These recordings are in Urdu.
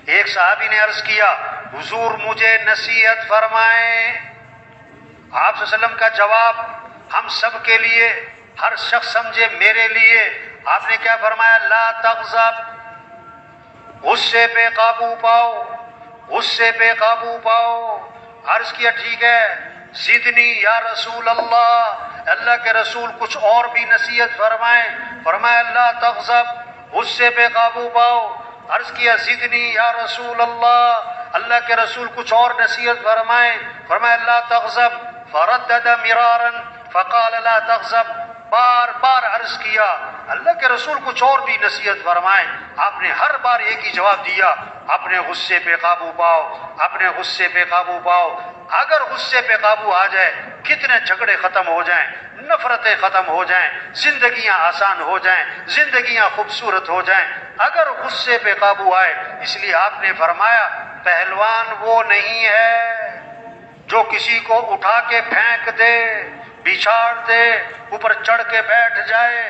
ایک صحابی نے عرض کیا حضور مجھے نصیحت فرمائیں۔ آپ صلی اللہ علیہ وسلم کا جواب ہم سب کے لیے، ہر شخص سمجھے میرے لیے، آپ نے کیا فرمایا؟ لا تغضب، غصے پہ قابو پاؤ، غصے پہ قابو پاؤ۔ عرض کیا ٹھیک ہے، زدنی یا رسول اللہ، اللہ کے رسول کچھ اور بھی نصیحت فرمائیں۔ فرمایا لا تغضب، غصے پہ قابو پاؤ۔ عرض کیا زدنی یا رسول اللہ، اللہ کے رسول کچھ اور نصیحت فرمائیں۔ فرمایا لا تغضب، فردد مرارا فقال لا تغضب، بار بار عرض کیا اللہ کے رسول کچھ اور بھی نصیحت فرمائیں۔ آپ نے ہر بار ایک ہی جواب دیا، اپنے غصے پہ قابو پاؤ، اپنے غصے پہ قابو پاؤ۔ اگر غصے پہ قابو آ جائے کتنے جھگڑے ختم ہو جائیں، نفرتیں ختم ہو جائیں، زندگیاں آسان ہو جائیں، زندگیاں خوبصورت ہو جائیں اگر غصے پہ قابو آئے۔ اس لیے آپ نے فرمایا پہلوان وہ نہیں ہے جو کسی کو اٹھا کے پھینک دے، بچھاڑ دے، اوپر چڑھ کے بیٹھ جائے۔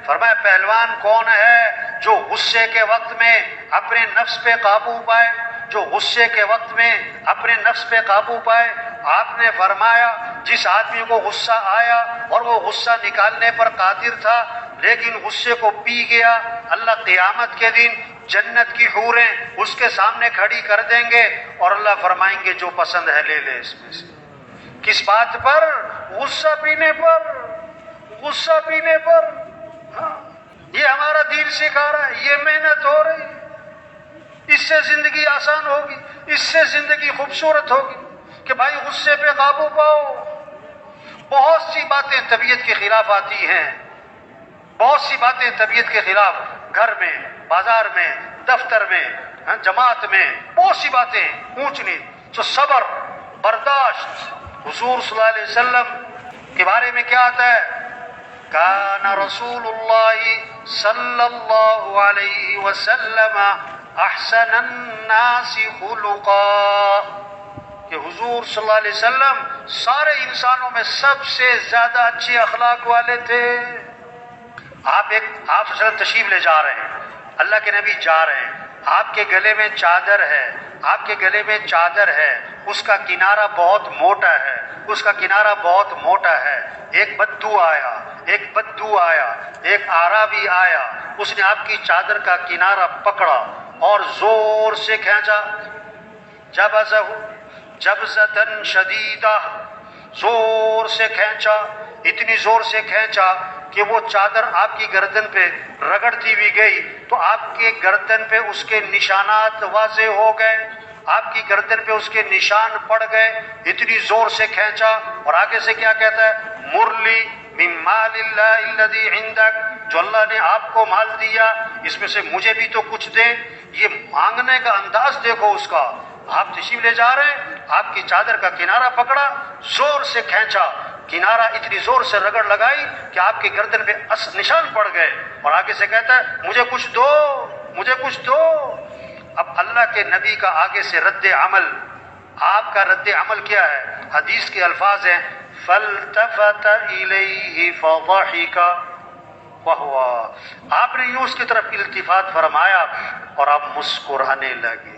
فرمایا پہلوان کون ہے؟ جو غصے کے وقت میں اپنے نفس پہ قابو پائے، جو غصے کے وقت میں اپنے نفس پہ قابو پائے۔ آپ نے فرمایا جس آدمی کو غصہ آیا اور وہ غصہ نکالنے پر قادر تھا لیکن غصے کو پی گیا، اللہ قیامت کے دن جنت کی حوریں اس کے سامنے کھڑی کر دیں گے اور اللہ فرمائیں گے جو پسند ہے لے لے اس میں سے۔ کس بات پر؟ غصہ پینے پر، غصہ پینے پر۔ ہاں، یہ ہمارا دین سکھا رہا ہے، یہ محنت ہو رہی ہے، اس سے زندگی آسان ہوگی، اس سے زندگی خوبصورت ہوگی کہ بھائی غصے پہ قابو پاؤ۔ بہت سی باتیں طبیعت کے خلاف آتی ہیں، بہت سی باتیں طبیعت کے خلاف، گھر میں، بازار میں، دفتر میں، جماعت میں، بہت سی باتیں اونچ نیچ، تو صبر، برداشت۔ حضور صلی اللہ علیہ وسلم کے بارے میں کیا آتا ہے؟ کان رسول اللہ صلی اللہ علیہ وسلم احسن الناس خلقا، کہ حضور صلی اللہ علیہ وسلم سارے انسانوں میں سب سے زیادہ اچھے اخلاق والے تھے۔ آپ صلی اللہ علیہ وسلم تشریف لے جا رہے ہیں، اللہ کے نبی جا رہے ہیں، آپ کے گلے میں چادر ہے، آپ کے گلے میں چادر ہے، اس کا کنارہ بہت موٹا ہے، اس کا کنارہ بہت موٹا ہے۔ ایک بدو آیا، ایک اعرابی آیا، اس نے آپ کی چادر کا کنارہ پکڑا اور زور سے کھینچا، جبزتن شدیدہ، زور سے کھینچا، اتنی زور سے کھینچا کہ وہ چادر آپ کی گردن پہ رگڑتی بھی گئی تو آپ کے گردن پہ اس کے نشانات واضح ہو گئے، آپ کی گردن پہ اس کے نشان پڑ گئے، اتنی زور سے کھینچا۔ اور آگے سے کیا کہتا ہے؟ مرلی من مال اللہ الذی عندک، جو اللہ نے آپ کو مال دیا اس میں سے مجھے بھی تو کچھ دے۔ یہ مانگنے کا انداز دیکھو اس کا۔ آپ تشریف لے جا رہے ہیں، آپ کی چادر کا کنارہ پکڑا، زور سے کھینچا، کنارہ اتنی زور سے رگڑ لگائی کہ آپ کی گردن پہ نشان پڑ گئے، اور آگے سے کہتا ہے مجھے کچھ دو، مجھے کچھ دو۔ اب اللہ کے نبی کا آگے سے رد عمل، آپ کا رد عمل کیا ہے؟ حدیث کے الفاظ ہیں فَالْتَفَتَ إِلَيْهِ فَضَحِكَ وَهُوَ، آپ نے یوں اس کی طرف التفات فرمایا اور آپ مسکرانے لگے،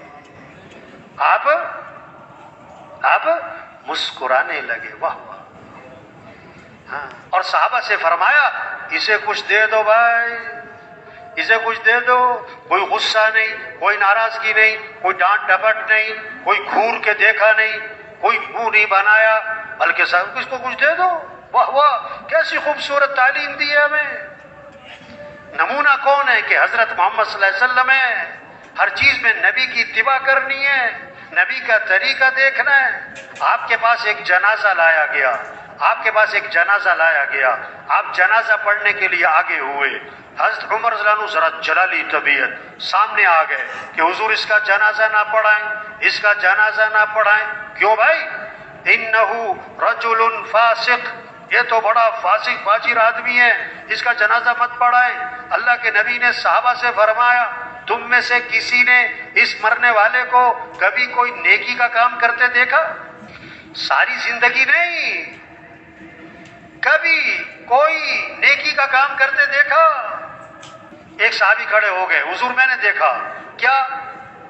آپ مسکرانے لگے، واہ واہ۔ ہاں، اور صحابہ سے فرمایا اسے کچھ دے دو بھائی، اسے کچھ دے دو۔ کوئی غصہ نہیں، کوئی ناراضگی نہیں، کوئی ڈانٹ ڈپٹ نہیں، کوئی گھور کے دیکھا نہیں، کوئی منہ نہیں بنایا، بلکہ صاحب اس کو کچھ دے دو۔ واہ واہ، کیسی خوبصورت تعلیم دی ہے ہمیں۔ نمونہ کون ہے؟ کہ حضرت محمد صلی اللہ علیہ وسلم ہے۔ ہر چیز میں نبی کی اتباع کرنی ہے، نبی کا طریقہ دیکھنا ہے۔ آپ کے پاس ایک جنازہ لایا گیا، آپ کے پاس ایک جنازہ لایا گیا، آپ جنازہ پڑھنے کے لیے آگے ہوئے۔ حضرت عمر رضی اللہ عنہ ذرا جلالی طبیعت سامنے آ گئے کہ حضور اس کا جنازہ نہ پڑھائیں، اس کا جنازہ نہ پڑھائیں۔ کیوں بھائی؟ انہو رجل فاسق، یہ تو بڑا فاسق فاجر آدمی ہے، اس کا جنازہ مت پڑھائیں۔ اللہ کے نبی نے صحابہ سے فرمایا تم میں سے کسی نے اس مرنے والے کو کبھی کوئی نیکی کا کام کرتے دیکھا؟ ساری زندگی نہیں، کبھی کوئی نیکی کا کام کرتے دیکھا؟ ایک صحابی کھڑے ہو گئے، حضور میں نے دیکھا۔ کیا؟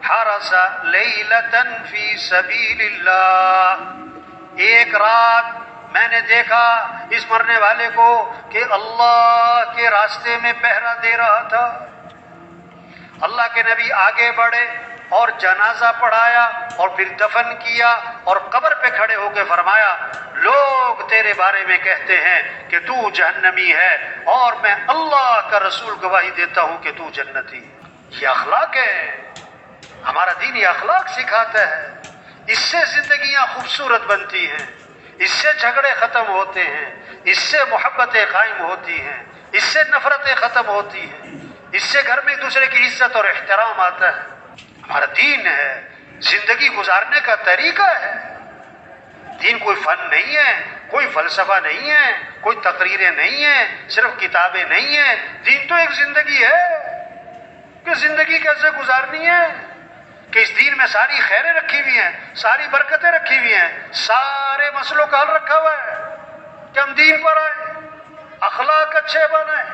حرس لیلۃ فی سبیل اللہ، ایک رات میں نے دیکھا اس مرنے والے کو کہ اللہ کے راستے میں پہرا دے رہا تھا۔ اللہ کے نبی آگے بڑھے اور جنازہ پڑھایا اور پھر دفن کیا اور قبر پہ کھڑے ہو کے فرمایا لوگ تیرے بارے میں کہتے ہیں کہ تو جہنمی ہے اور میں اللہ کا رسول گواہی دیتا ہوں کہ تو جنتی۔ یہ اخلاق ہے، ہمارا دین یہ اخلاق سکھاتا ہے۔ اس سے زندگیاں خوبصورت بنتی ہیں، اس سے جھگڑے ختم ہوتے ہیں، اس سے محبتیں قائم ہوتی ہیں، اس سے نفرتیں ختم ہوتی ہیں، اس سے گھر میں ایک دوسرے کی عزت اور احترام آتا ہے۔ ہمارا دین ہے، زندگی گزارنے کا طریقہ ہے۔ دین کوئی فن نہیں ہے، کوئی فلسفہ نہیں ہے، کوئی تقریریں نہیں ہیں، صرف کتابیں نہیں ہیں۔ دین تو ایک زندگی ہے کہ زندگی کیسے گزارنی ہے، کہ اس دین میں ساری خیریں رکھی ہوئی ہیں، ساری برکتیں رکھی ہوئی ہیں، سارے مسئلوں کا حل رکھا ہوا ہے کہ ہم دین پر آئیں، اخلاق اچھے بنائیں۔